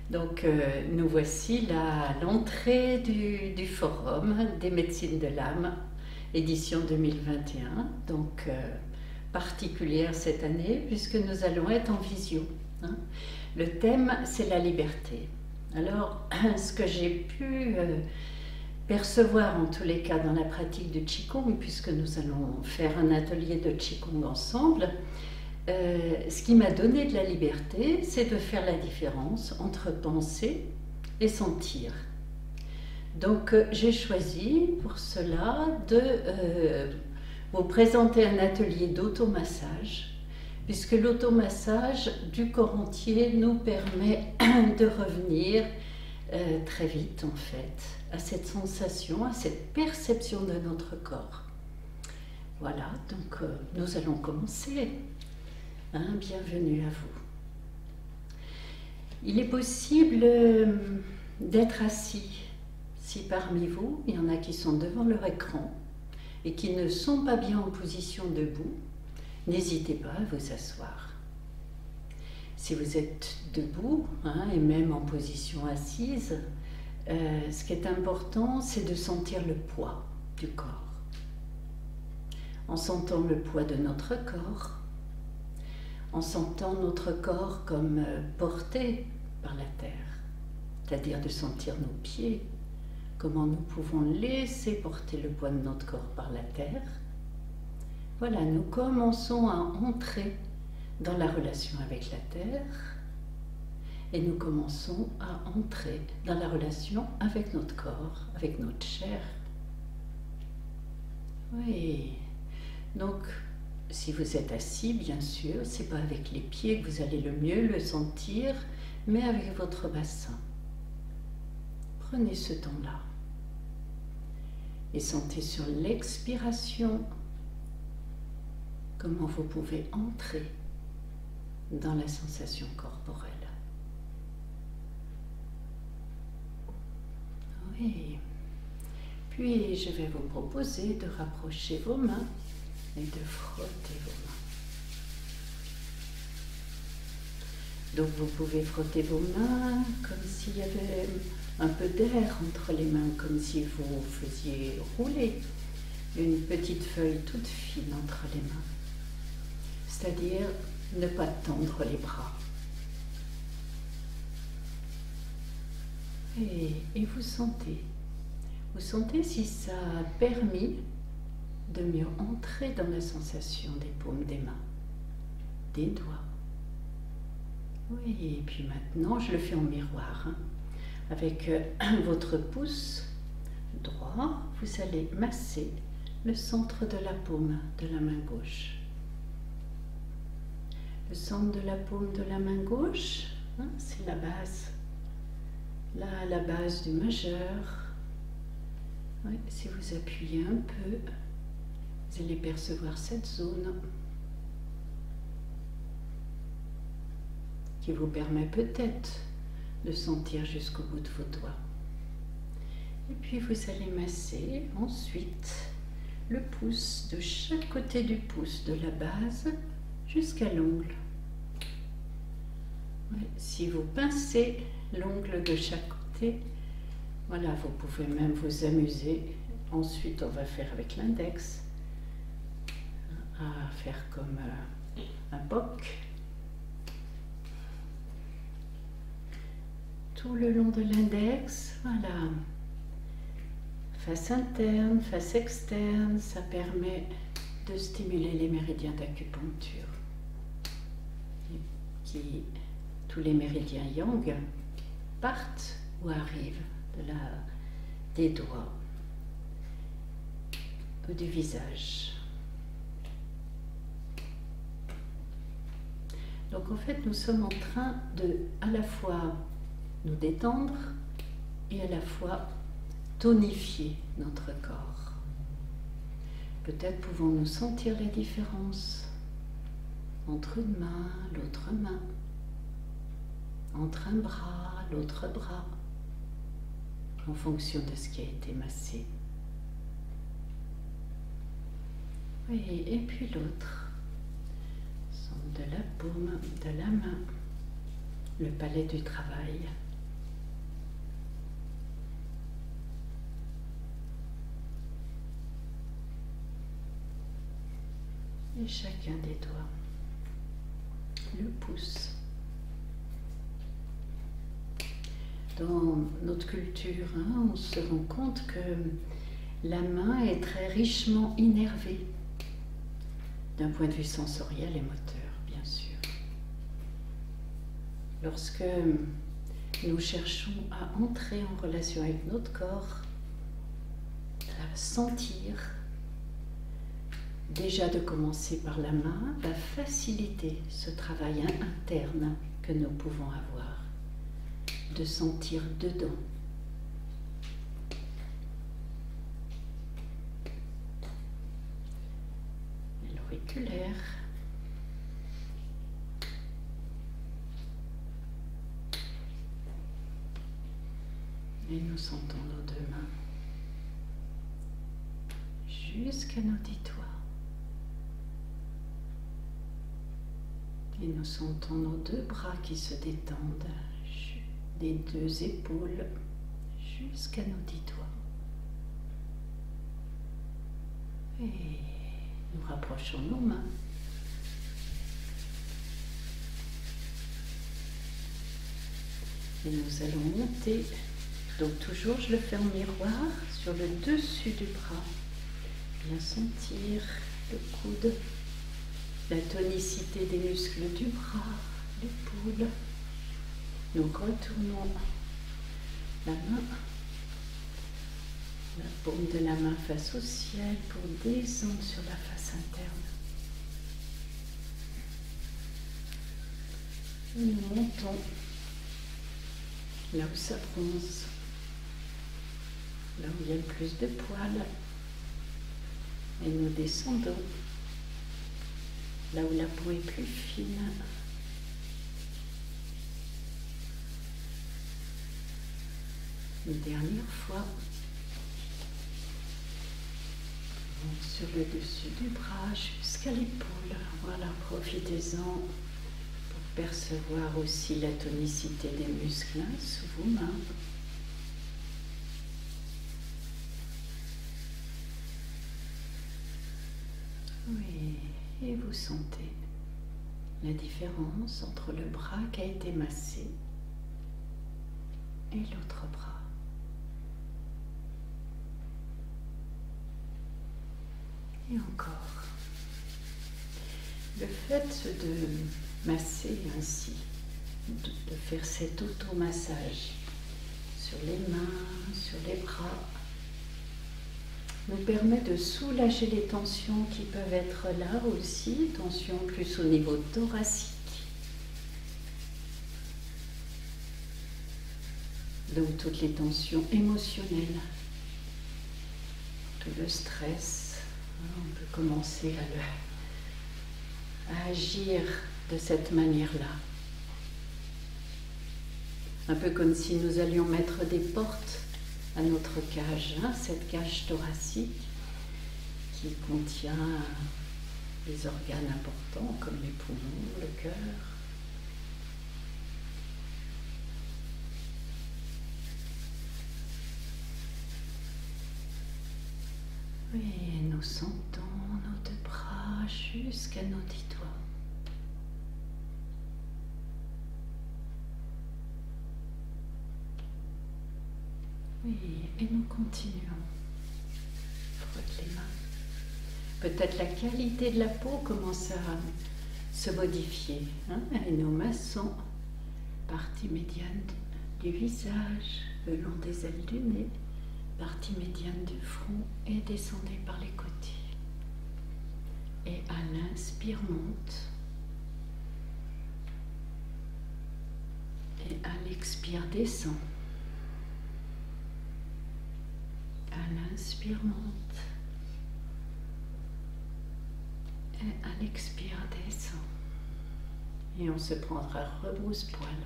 Donc, nous voici là à l'entrée du Forum des médecines de l'âme, édition 2021. Donc, particulière cette année puisque nous allons être en visio. Hein. Le thème, c'est la liberté. Alors, ce que j'ai pu percevoir en tous les cas dans la pratique du Qigong, puisque nous allons faire un atelier de Qigong ensemble, ce qui m'a donné de la liberté, c'est de faire la différence entre penser et sentir. Donc j'ai choisi pour cela de vous présenter un atelier d'automassage, puisque l'automassage du corps entier nous permet de revenir très vite en fait à cette sensation, à cette perception de notre corps. Voilà, donc nous allons commencer. Bienvenue à vous. Il est possible d'être assis. Si parmi vous, il y en a qui sont devant leur écran et qui ne sont pas bien en position debout, n'hésitez pas à vous asseoir. Si vous êtes debout et même en position assise, ce qui est important, c'est de sentir le poids du corps. En sentant le poids de notre corps, en sentant notre corps comme porté par la terre, c'est-à-dire de sentir nos pieds, comment nous pouvons laisser porter le poids de notre corps par la terre. Voilà, nous commençons à entrer dans la relation avec la terre et nous commençons à entrer dans la relation avec notre corps, avec notre chair. Oui, donc si vous êtes assis, bien sûr, c'est pas avec les pieds que vous allez le mieux le sentir, mais avec votre bassin. Prenez ce temps-là et sentez sur l'expiration comment vous pouvez entrer dans la sensation corporelle. Oui. Puis je vais vous proposer de rapprocher vos mains et de frotter vos mains. Donc vous pouvez frotter vos mains comme s'il y avait un peu d'air entre les mains, comme si vous faisiez rouler une petite feuille toute fine entre les mains. C'est-à-dire ne pas tendre les bras. Et vous sentez si ça a permis de mieux entrer dans la sensation des paumes des mains, des doigts. Oui, et puis maintenant, je le fais en miroir. Avec votre pouce droit, vous allez masser le centre de la paume de la main gauche. Le centre de la paume de la main gauche, c'est la base. Là, la base du majeur. Oui, si vous appuyez un peu, vous allez percevoir cette zone qui vous permet peut-être de sentir jusqu'au bout de vos doigts. Et puis vous allez masser ensuite le pouce de chaque côté du pouce, de la base jusqu'à l'ongle. Ouais, si vous pincez l'ongle de chaque côté, voilà, vous pouvez même vous amuser. Ensuite, on va faire avec l'index, à faire comme un boc. Tout le long de l'index, voilà. Face interne, face externe, ça permet de stimuler les méridiens d'acupuncture. Tous les méridiens yang partent ou arrivent des doigts ou du visage. Donc en fait, nous sommes en train de à la fois nous détendre et à la fois tonifier notre corps. Peut-être pouvons-nous sentir la différence entre une main, l'autre main, entre un bras, l'autre bras, en fonction de ce qui a été massé. Oui, et puis l'autre, centre de la paume de la main, le palais du travail. et chacun des doigts, le pouce. Dans notre culture, on se rend compte que la main est très richement innervée, d'un point de vue sensoriel et moteur, bien sûr. Lorsque nous cherchons à entrer en relation avec notre corps, à sentir, déjà de commencer par la main va faciliter ce travail interne que nous pouvons avoir, de sentir dedans. L'auriculaire. Et nous sentons nos deux mains jusqu'à nos 10 doigts. Et nous sentons nos deux bras qui se détendent des deux épaules jusqu'à nos 10 doigts. Et nous rapprochons nos mains. Et nous allons monter. Donc toujours, je le fais en miroir sur le dessus du bras. Bien sentir le coude, la tonicité des muscles du bras, l'épaule. Nous retournons la main, la paume de la main face au ciel pour descendre sur la face interne. Et nous montons là où ça bronze, là où il y a le plus de poils. Et nous descendons là où la peau est plus fine. Une dernière fois, sur le dessus du bras jusqu'à l'épaule. Voilà, profitez-en pour percevoir aussi la tonicité des muscles sous vos mains. Oui, et vous sentez la différence entre le bras qui a été massé et l'autre bras. Et encore. Le fait de masser ainsi, de faire cet automassage sur les mains, sur les bras, nous permet de soulager les tensions qui peuvent être là aussi, tensions plus au niveau thoracique. Donc toutes les tensions émotionnelles, tout le stress. On peut commencer à agir de cette manière-là. Un peu comme si nous allions mettre des portes à notre cage, cette cage thoracique qui contient des organes importants comme les poumons, le cœur. Et nous sentons nos deux bras jusqu'à nos 10 doigts. Oui, et nous continuons. Frotte les mains. Peut-être la qualité de la peau commence à se modifier. Et nous massons partie médiane du visage, le long des ailes du nez, partie médiane du front et descendez par les côtés. Et à l'inspire, monte. Et à l'expire, descend. À l'inspire, monte. Et à l'expire, descend. Et on se prendra rebrousse-poil.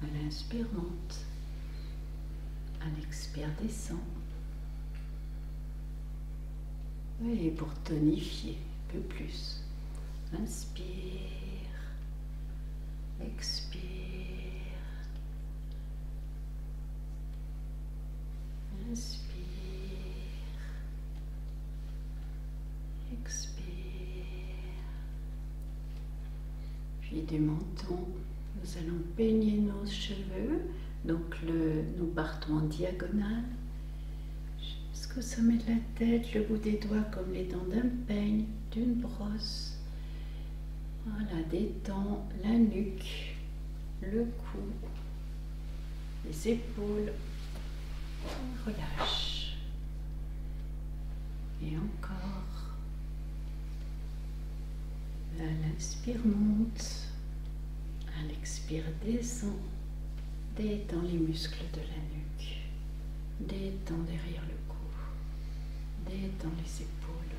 À l'inspire, monte. À l'expire, descend. Et pour tonifier un peu plus, inspire, expire, inspire, expire. puis du menton. Nous allons peigner nos cheveux. Donc nous partons en diagonale jusqu'au sommet de la tête, le bout des doigts comme les dents d'un peigne, d'une brosse. Voilà, détends la nuque, le cou, les épaules. Relâche. Et encore. À l'inspire, monte. À l'expire, descend. Détends les muscles de la nuque. Détends derrière le cou. Détends les épaules.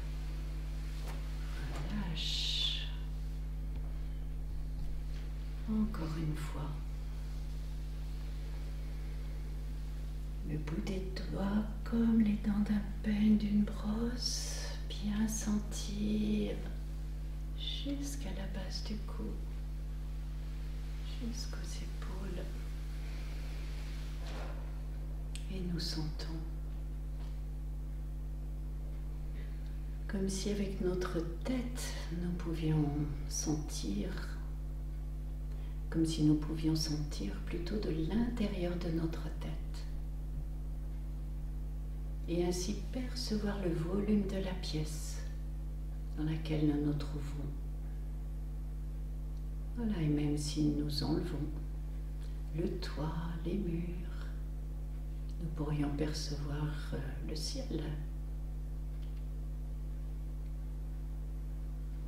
Relâche. Encore une fois. Le bout des doigts comme les dents d'un peigne d'une brosse. Bien sentir jusqu'à la base du cou. Jusqu'aux épaules. Et nous sentons comme si avec notre tête nous pouvions sentir, comme si nous pouvions sentir plutôt de l'intérieur de notre tête et ainsi percevoir le volume de la pièce dans laquelle nous nous trouvons. Voilà, et même si nous enlevons le toit, les murs, nous pourrions percevoir le ciel.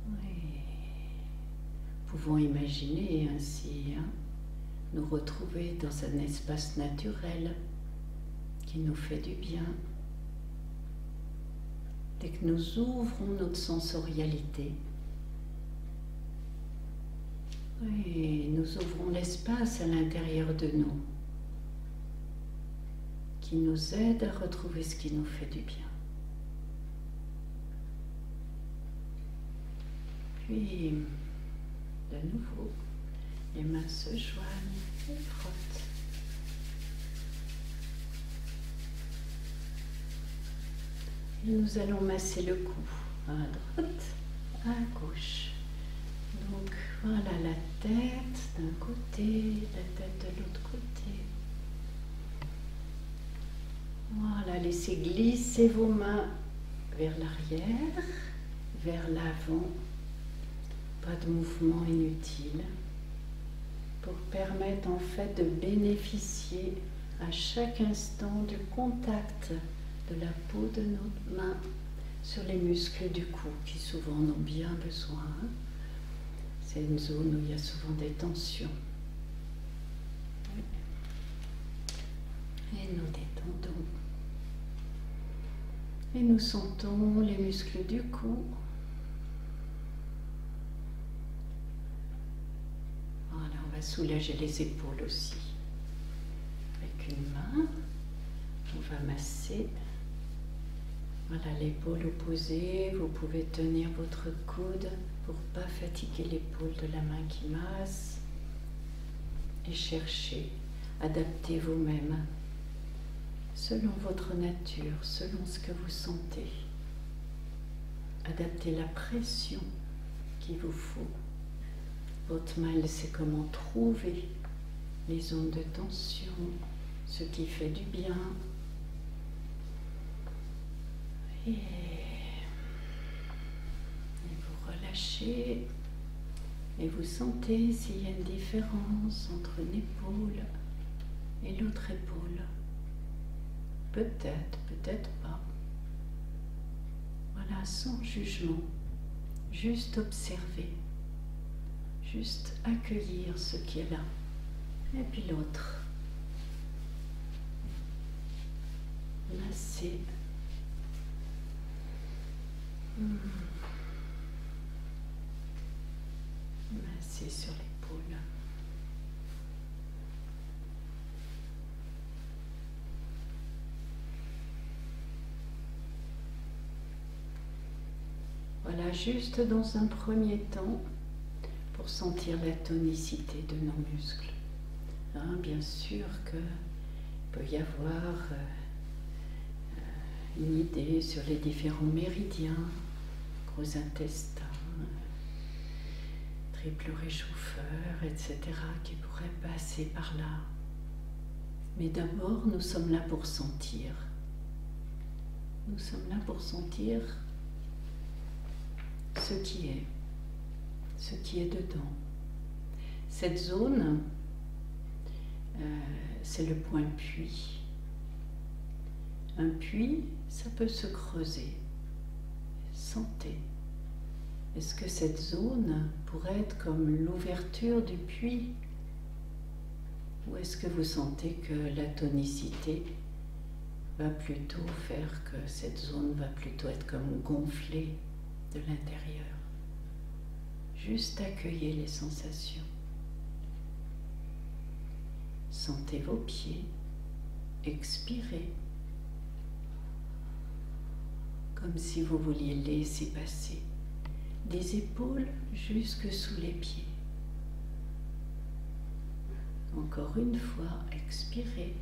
Oui. Pouvons imaginer ainsi nous retrouver dans un espace naturel qui nous fait du bien. Dès que nous ouvrons notre sensorialité, et nous ouvrons l'espace à l'intérieur de nous qui nous aide à retrouver ce qui nous fait du bien. Puis, de nouveau, les mains se joignent et frottent. Et nous allons masser le cou à droite, à gauche. Donc voilà la tête d'un côté, la tête de l'autre côté. Voilà, laissez glisser vos mains vers l'arrière, vers l'avant. Pas de mouvement inutile pour permettre en fait de bénéficier à chaque instant du contact de la peau de notre main sur les muscles du cou qui souvent en ont bien besoin. C'est une zone où il y a souvent des tensions. Et nous détendons. Et nous sentons les muscles du cou. Voilà, on va soulager les épaules aussi. Avec une main, on va masser. Voilà, l'épaule opposée. Vous pouvez tenir votre coude pour ne pas fatiguer l'épaule de la main qui masse. Et cherchez, adaptez vous-même selon votre nature, selon ce que vous sentez. Adaptez la pression qu'il vous faut. Votre main, elle sait comment trouver les zones de tension, ce qui fait du bien. Et vous relâchez et vous sentez s'il y a une différence entre une épaule et l'autre épaule. Peut-être, peut-être pas. Voilà, sans jugement, juste observer, juste accueillir ce qui est là. Et puis l'autre. Masser. Masser sur l'épaule. Voilà, juste dans un premier temps, pour sentir la tonicité de nos muscles. Bien sûr qu'il peut y avoir une idée sur les différents méridiens, gros intestin, triple réchauffeur, etc., qui pourrait passer par là. Mais d'abord, nous sommes là pour sentir. Nous sommes là pour sentir ce qui est dedans. Cette zone, c'est le point puits. Un puits, ça peut se creuser. Sentez. Est-ce que cette zone pourrait être comme l'ouverture du puits? Ou est-ce que vous sentez que la tonicité va plutôt faire que cette zone va plutôt être comme gonflée de l'intérieur? Juste accueillez les sensations. Sentez vos pieds, expirez, comme si vous vouliez laisser passer des épaules jusque sous les pieds. Encore une fois, expirez.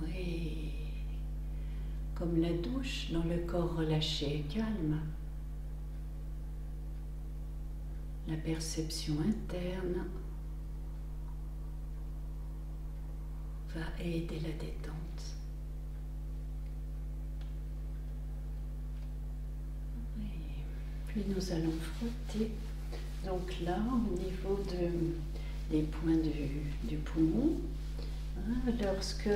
Oui, comme la douche dans le corps relâché et calme. La perception interne va aider la détente. Oui. Puis nous allons frotter. Donc là, au niveau des points du poumon, hein, lorsque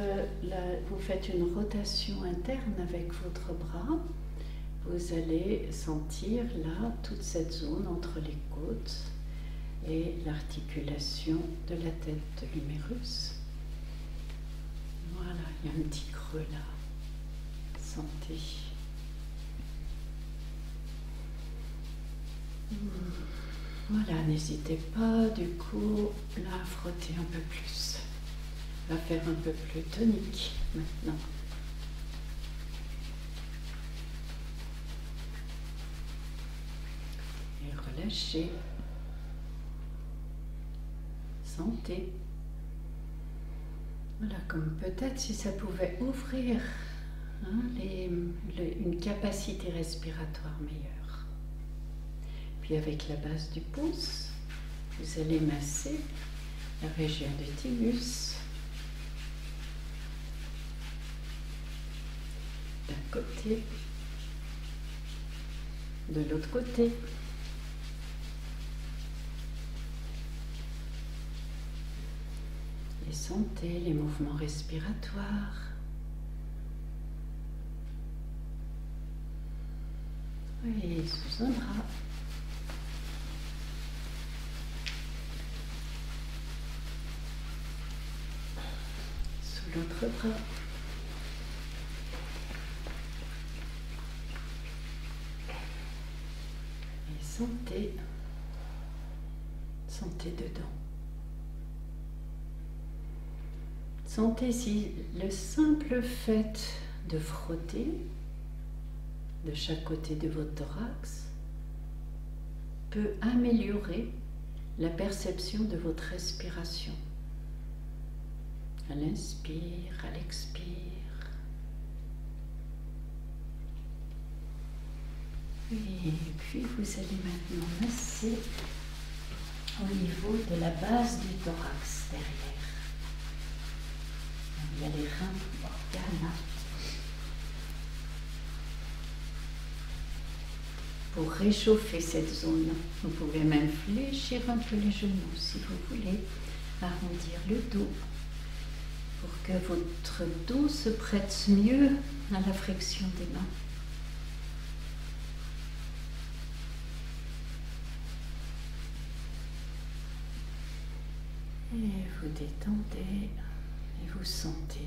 vous faites une rotation interne avec votre bras, vous allez sentir là toute cette zone entre les côtes et l'articulation de la tête de l'humérus. Voilà, il y a un petit creux là. Sentez. Voilà, n'hésitez pas du coup là à frotter un peu plus. On va faire un peu plus tonique maintenant. Et relâchez. Sentez. Voilà, comme peut-être si ça pouvait ouvrir hein, une capacité respiratoire meilleure. Puis avec la base du pouce, vous allez masser la région du thymus. D'un côté, de l'autre côté. Et sentez les mouvements respiratoires. Oui, sous un bras. Sous l'autre bras. Et sentez dedans. Sentez si le simple fait de frotter de chaque côté de votre thorax peut améliorer la perception de votre respiration. À l'inspire, à l'expire. Et puis vous allez maintenant masser au niveau de la base du thorax derrière. Il y a les reins, organes. Pour réchauffer cette zone, vous pouvez même fléchir un peu les genoux si vous voulez, arrondir le dos pour que votre dos se prête mieux à la flexion des mains. Et vous détendez. Et vous sentez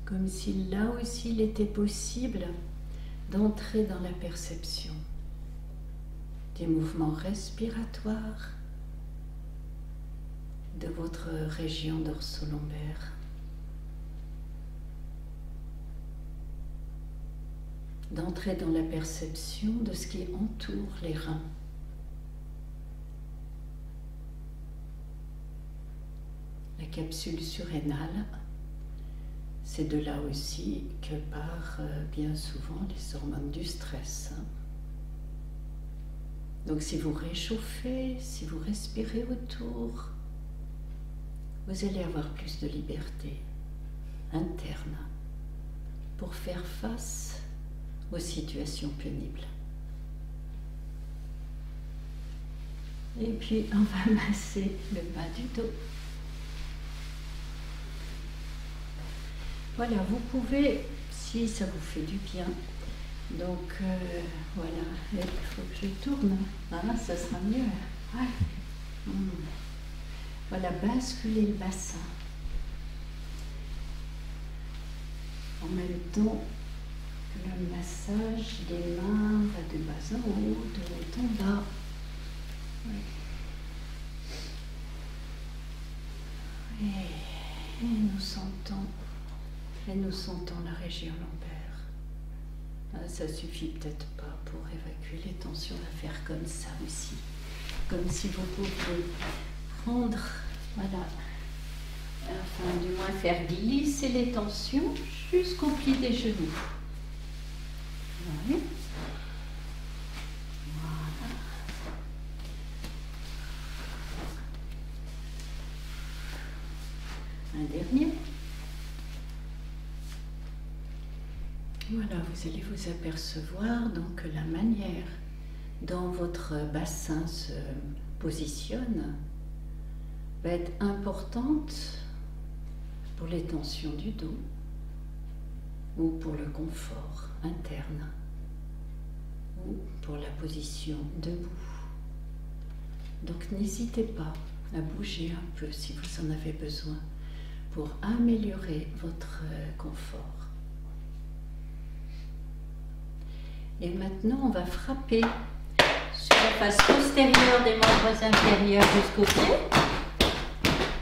comme si là aussi il était possible d'entrer dans la perception des mouvements respiratoires de votre région dorso-lombaire. D'entrer dans la perception de ce qui entoure les reins. La capsule surrénale, c'est de là aussi que partent bien souvent les hormones du stress. Donc si vous réchauffez, si vous respirez autour, vous allez avoir plus de liberté interne pour faire face aux situations pénibles. Et puis on va masser le bas du dos. Voilà, vous pouvez, si ça vous fait du bien, donc voilà, il faut que je tourne, hein, ça sera mieux. Ouais. Voilà, basculer le bassin. En même temps, le massage des mains va de bas en haut, de haut en bas. Ouais. Et nous sentons la région lombaire. Ça suffit peut-être pas pour évacuer les tensions, on va faire comme ça aussi. Comme si vous pouviez prendre, voilà, enfin du moins faire glisser les tensions jusqu'au pli des genoux. Oui. Voilà. Un dernier. Voilà, vous allez vous apercevoir donc la manière dont votre bassin se positionne va être importante pour les tensions du dos ou pour le confort interne ou pour la position debout. Donc n'hésitez pas à bouger un peu si vous en avez besoin pour améliorer votre confort. Et maintenant, on va frapper sur la face postérieure des membres inférieurs jusqu'au pied.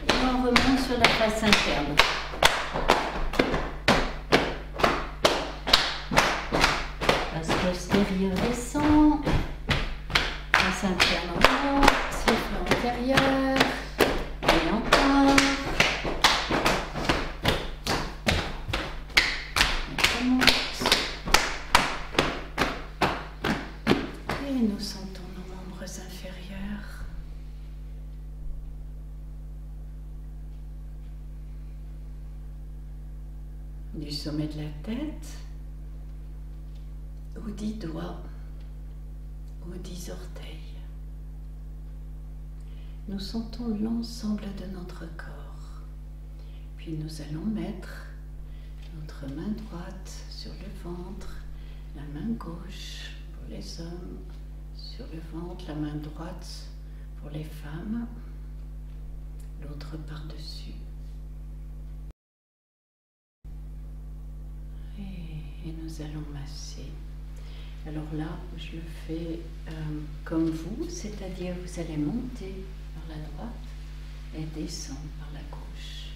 Et on remonte sur la face interne. Face postérieure descend. Face interne remonte. Flanc antérieur. Et encore. On remonte. Et nous sentons nos membres inférieurs. Du sommet de la tête aux 10 doigts, aux 10 orteils. Nous sentons l'ensemble de notre corps. Puis nous allons mettre notre main droite sur le ventre, la main gauche pour les hommes sur le ventre, la main droite pour les femmes, l'autre par-dessus. Et nous allons masser. Alors là, je le fais comme vous, c'est-à-dire vous allez monter par la droite et descendre par la gauche.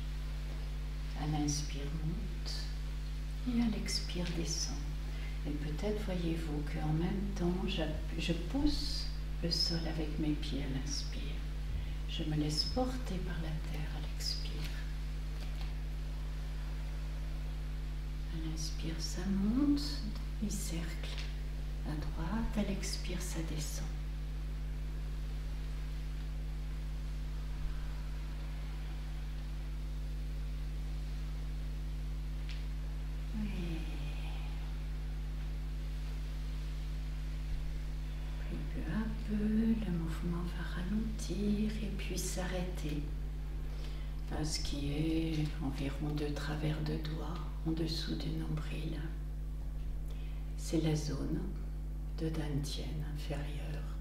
À l'inspire, monte et à l'expire, descend. Et peut-être voyez-vous qu'en même temps, je pousse le sol avec mes pieds à l'inspire. Je me laisse porter par la terre à l'expire. À l'inspire, ça monte, demi-cercle à droite, à l'expire, ça descend. Oui. Puis peu à peu, le mouvement va ralentir et puis s'arrêter à ce qui est environ 2 travers de doigts en dessous du nombril. C'est la zone de Dantian inférieure,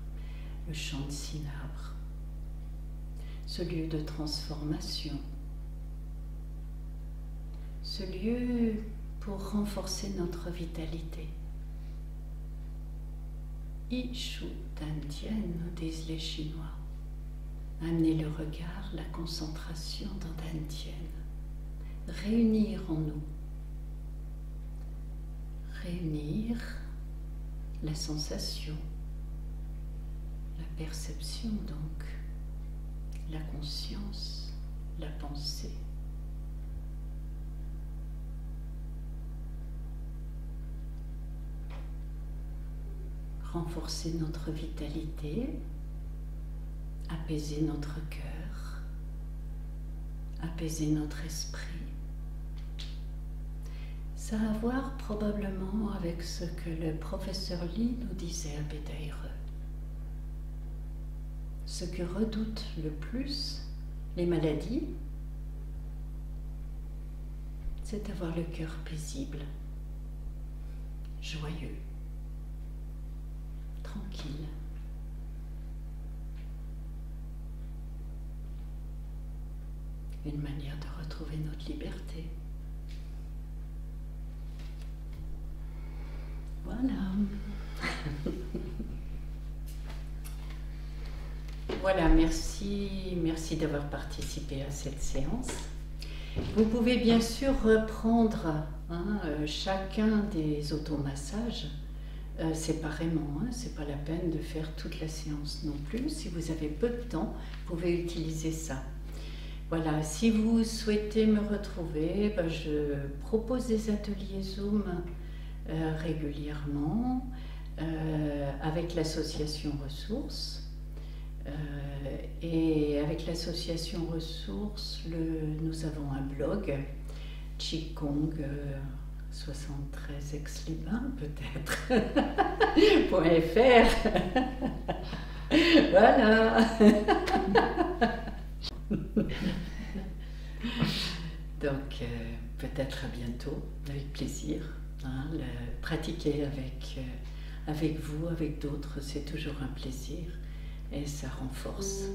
le champ de cinabre, ce lieu de transformation, ce lieu pour renforcer notre vitalité. Ishu Dantian, nous disent les Chinois. Amener le regard, la concentration dans Dantian. Réunir en nous. Réunir la sensation, la perception donc, la conscience, la pensée. renforcer notre vitalité, apaiser notre cœur, apaiser notre esprit. Ça a à voir probablement avec ce que le professeur Lee nous disait à Bédaïre. Ce que redoutent le plus les maladies, c'est d'avoir le cœur paisible, joyeux, tranquille. Une manière de retrouver notre liberté. Voilà. Voilà, merci d'avoir participé à cette séance. Vous pouvez bien sûr reprendre chacun des automassages séparément. C'est pas la peine de faire toute la séance non plus. Si vous avez peu de temps, vous pouvez utiliser ça. Voilà, si vous souhaitez me retrouver, je propose des ateliers Zoom régulièrement avec l'association Ressources. Et avec l'association Ressources, nous avons un blog, Qigong 73 Aix-les-Bains peut-être, .fr. Voilà. Donc peut-être à bientôt, avec plaisir. Pratiquer avec vous, avec d'autres, c'est toujours un plaisir et ça renforce